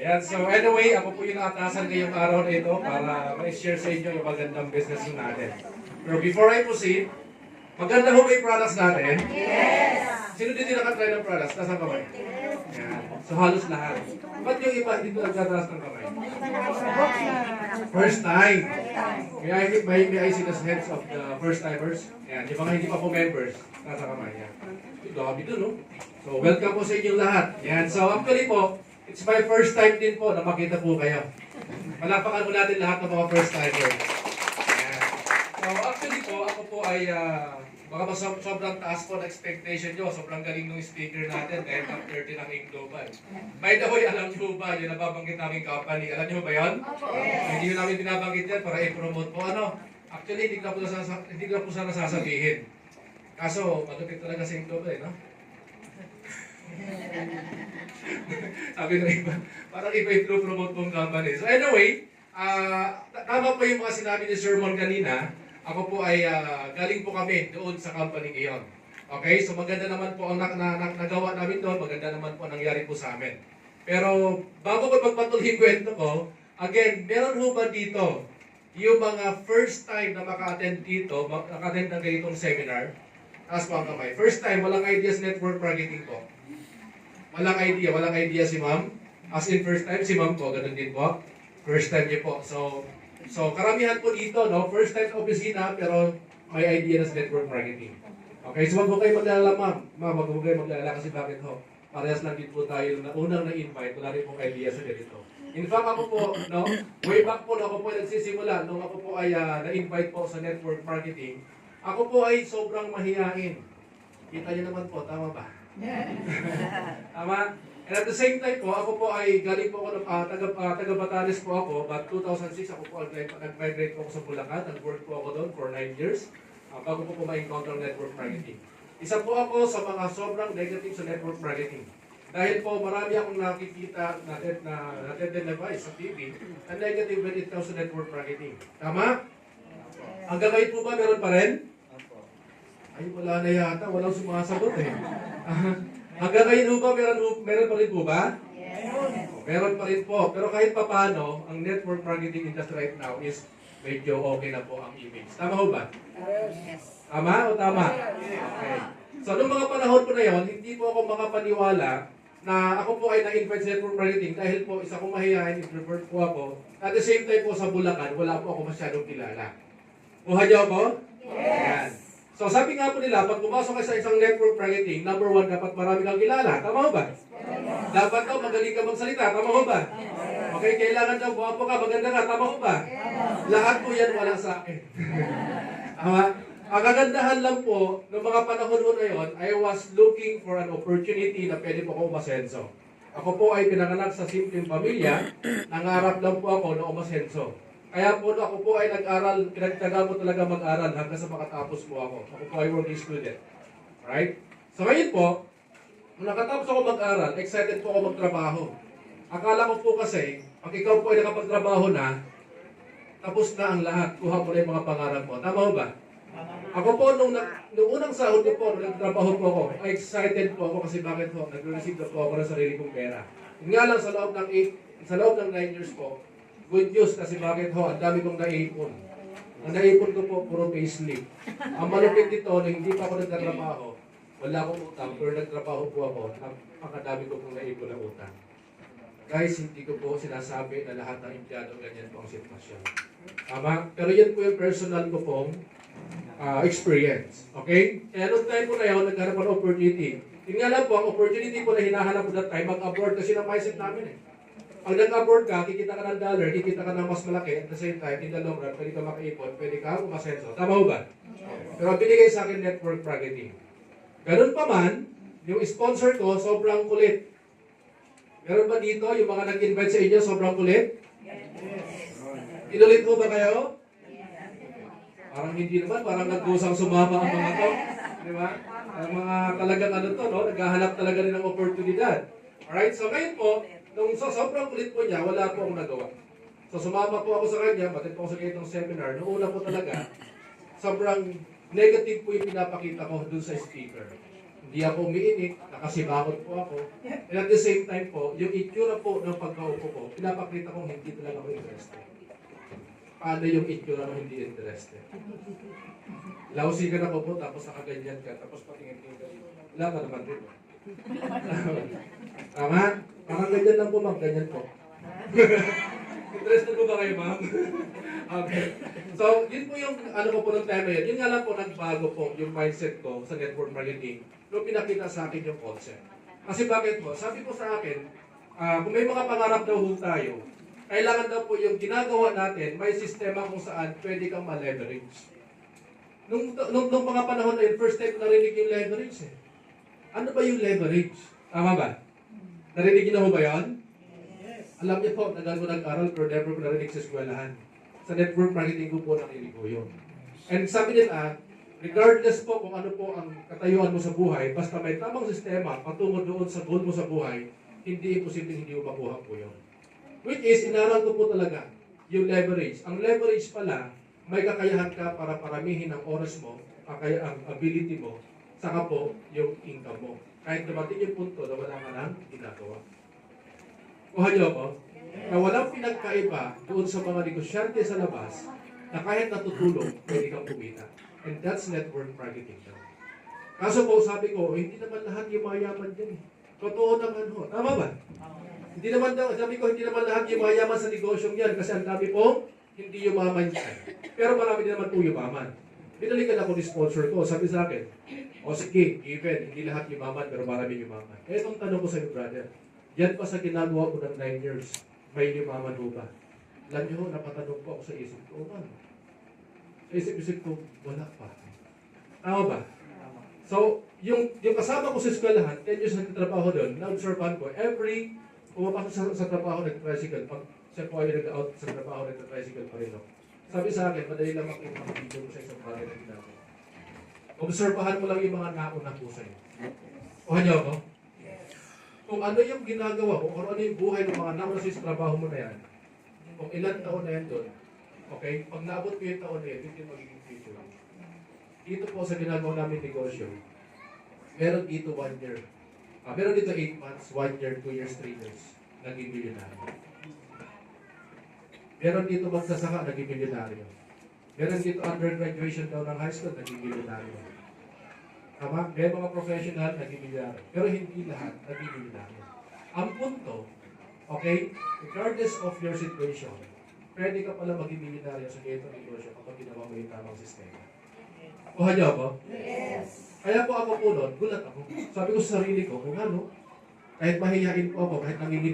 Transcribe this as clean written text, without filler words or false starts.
Ayan, so anyway, ako po yung nakatasan ngayong araw na ito para ma-share sa inyo yung magandang business natin. Pero before I proceed, maganda ho ba yung products natin? Yes! Sino dito nakatry ng products? Nasaan kamay? Ayan. So halos lahat. Ba't yung iba hindi nagtataas ng kamay? First time. May I see the heads of the first timers? Ayan, yung mga hindi pa po members, nasa kamay. Ayan. Grabe dun, no? So welcome po sa inyong lahat. Ayan, so actually po, it's my first time din po na makita po kayo. Palapakan po natin lahat ng mga first timers. Ayan. So actually po, ako po ay baka sobrang taas po na expectation nyo. Sobrang galing ng speaker natin dahil top 30 ng Ing Global. By the way, alam nyo ba yung nababanggit namin company? Alam nyo ba yun? Hindi nyo namin binabanggit yan para i-promote po. Ano? Actually, hindi ko po sana sasabihin. Kaso, matupit talaga sa Ing Global, no? Sabi ng iba, parang iba yung promote mong company. So anyway, tama po yung mga sinabi ni Sir Mon kanina. Ako po ay galing po kami doon sa company ngayon. Okay, so maganda naman po ang nagawa namin doon, maganda naman po ang nangyari po sa amin. Pero bago ko magpatuloy yung kwento ko, again, meron ho ba dito yung mga first time na maka-attend dito, maka-attend ng ganitong seminar? Taas po ang kamay. First time, walang ideas network marketing po. Walang idea si ma'am. As in first time, si ma'am po, ganun din po. First time niyo po. So karamihan po dito, no? First time sa opisina, pero may idea na sa network marketing. Okay, so wag mo kayo mag-alala, ma'am. Ma'am, wag mo kayo mag-alala kasi bakit ho? Parehas lang din po tayo na unang na-invite, wala rin pong idea sa ganito. In fact, ako po, no? Way back po, ako po ay nagsisimula, nung ako po ay na-invite po sa network marketing, ako po ay sobrang mahihain. Kita niyo naman po, tama ba? Tama? And at the same time po, ako po ay galing po ako ng taga Batanes po ako, but 2006 ako po nag-migrate po ako sa Bulacan, nag-work po ako doon for 9 years, bago po ma-encounter network marketing. Isa po ako sa mga sobrang negative sa network marketing. Dahil po marami akong nakikita na advice sa TV na negative when it comes to network marketing. Tama? Hanggang ngayon po ba meron pa rin? Ay, wala na yata. Walang sumasagot eh. Hanggang ngayon ba meron pa rin po ba? Yes. Meron pa rin po. Pero kahit pa paano, ang network marketing industry right now is medyo okay na po ang image. Tama ho ba? Yes. Tama o tama? Okay. So, noong mga panahon po na yon, hindi po ako makapaniwala na ako po ay na-invite sa network marketing dahil po isa kong mahihayin, introvert po ako. At the same time po sa Bulacan, wala po ako masyadong kilala. Kuha niyo ako? Yes. Ayan. So sabi nga po nila, pag pumasok ka sa isang network marketing, number 1, dapat marami kang kilala. Tama ho ba? Yes. Dapat daw magaling ka magsalita. Tama ho ba? Yes. Okay, kailangan daw buwapo ka, maganda ka. Tama ho ba? Yes. Lahat po yan wala sa akin. Tama? Ang kagandahan lang po, noong mga panahon ho na yun, I was looking for an opportunity na pwede po akong umasenso. Ako po ay pinanganak sa simpleng pamilya, nangarap lang po ako na umasenso. Kaya po ako po ay nag-aral, pinagtagal po talaga mag-aral hanggang sa makatapos po ako. Ako po ay working student. Right? So ngayon po, nung nakatapos ako mag-aral, excited po ako magtrabaho. Akala ko po kasi, pag ikaw po ay nakapagtrabaho na, tapos na ang lahat, kuha mo na yung mga pangarap mo. Tama ho ba? Ako po, nung unang sahod ko po, nung nagtrabaho po ako, excited po ako kasi bakit po, nag-receive na po ako ng sarili kong pera. Yun nga lang sa loob ng 9 years po, good news kasi bakit ho, ang dami kong naipon. Ang naipon ko po, puro payslip. Ang malupit dito, na hindi pa ako nagtatrabaho, wala akong utang, pero nagtrabaho po ako, napakadami ko pong naipon na utang. Guys, hindi ko po sinasabi na lahat ng empleyado ganyan po ang sitwasyon. Tama? Pero yan po yung personal ko pong experience. Okay? Kaya nung time po na yun, naghanap ng opportunity. Yun nga lang po, ang opportunity po na hinahanap ko that time, mag-abroad kasi ng mindset namin eh. Pag nag-abroad ka, kikita ka ng dollar, kikita ka ng mas malaki, at the same time, in the long run, pwede ka makaipon, pwede ka umasenso. Tama ho ba? Pero ang binigay sa akin, network marketing. Ganun pa man, yung sponsor ko, sobrang kulit. Meron ba dito, yung mga nag-invite sa inyo, sobrang kulit? Yes. Inulit mo ba kayo? Parang hindi naman, parang nagkusang sumama ang mga to. Di ba? Ang mga talagang ano to, no? Naghahanap talaga rin ng oportunidad. Alright, so ngayon po, nung sobrang kulit po niya, wala po akong nagawa. So sumama po ako sa kanya, batid po ako sa ganitong seminar. Noong una po talaga, sobrang negative po yung pinapakita ko dun sa speaker. Hindi ako umiinik, nakasibakot po ako. And at the same time po, yung itsura po ng pagkaupo ko, pinapakita kong hindi talaga ako interested. Paano yung itsura ng hindi interested? Lousy ka na po, tapos nakaganyan ka, tapos patingin-tingin ka dito. Wala ka naman dito. Tama? Parang ganyan lang po, ma'am. Ganyan po. Interested po ba kayo, ma'am? Okay. So, yun po yung ano ko po ng tema yun. Yun nga lang po, nagbago po yung mindset ko sa network marketing nung pinakita sa akin yung concept. Kasi bakit po? Sabi ko sa akin, kung may mga pangarap daw ho tayo, kailangan daw po yung ginagawa natin, may sistema kung saan pwede kang ma-leverage. Nung mga panahon na yun, first time narinig yung leverage eh. Ano ba yung leverage? Tama ba? Narinig niyo na ho ba yan? Alam niyo po, tagal ko nag-aral pero never ko narinig sa eskwelahan. Sa network marketing ko po narinig ko yun. And sabi nila, regardless po kung ano po ang katayuan mo sa buhay, basta may tamang sistema patungo doon sa goal mo sa buhay, hindi imposibleng hindi mo makuha po yun. Which is, inaral ko po talaga yung leverage. Ang leverage pala, may kakayahan ka para paramihin ang oras mo, ang ability mo, saka po yung income mo. Kahit dumating yung punto na wala ka nang ginagawa. Kuha niyo ako? Na walang pinagkaiba doon sa mga negosyante sa labas na kahit natutulog, pwede kang kumita. And that's network marketing daw. Kaso po, sabi ko, hindi naman lahat yung mayaman dyan. Totoo naman ho. Tama ba? Hindi naman daw, sabi ko, hindi naman lahat yung mayaman sa negosyong yan kasi ang dami po, hindi yumaman yan. Pero marami din naman po yumaman. Binalikan ako ni sponsor ko, sabi sa akin, o sige, even, hindi lahat yumaman, pero marami yumaman. Eh, itong tanong ko sa iyo, brother, yan pa sa ginagawa ko ng 9 years, may yumaman ho ba? Alam niyo ho, napatanong po ako sa isip ko, man. Sa isip-isip ko, wala pa. Tama ba? So, yung kasama ko sa eskwelahan, 10 years nagtatrabaho doon, na-observan ko, every pumapasok sa trabaho nag-tricycle, pag siya po ay nag-out sa trabaho nag-tricycle pa rin ako. Sabi sa akin, madali lang makita ang video ko sa isang bagay na ginagawa. Obserbahan mo lang yung mga nauna po sa iyo. Kuha niyo ako? Kung ano yung ginagawa ko, kung ano yung buhay ng mga nauna sa trabaho mo na yan, kung ilan taon na yan doon, okay? Pag naabot ko yung taon na yan, ito yung magiging future. Dito po sa ginagawa namin negosyo, meron dito 1 year. Meron dito 8 months, 1 year, 2 years, 3 years, naging milyonaryo. Meron dito magsasaka, naging milyonaryo. Meron dito undergraduation daw ng high school, naging milyonaryo. Tama? May mga professional, naging milyonaryo. Pero hindi lahat, naging milyonaryo. Ang punto, okay, regardless of your situation, pwede ka pala maging milyonaryo sa ganitong negosyo kapag ginawa mo yung tamang sistema. Kuha niyo ako? Yes. Kaya po ako po noon, gulat ako. Sabi ko sa sarili ko, kung ano, kahit mahihain po ako, kahit nanginginig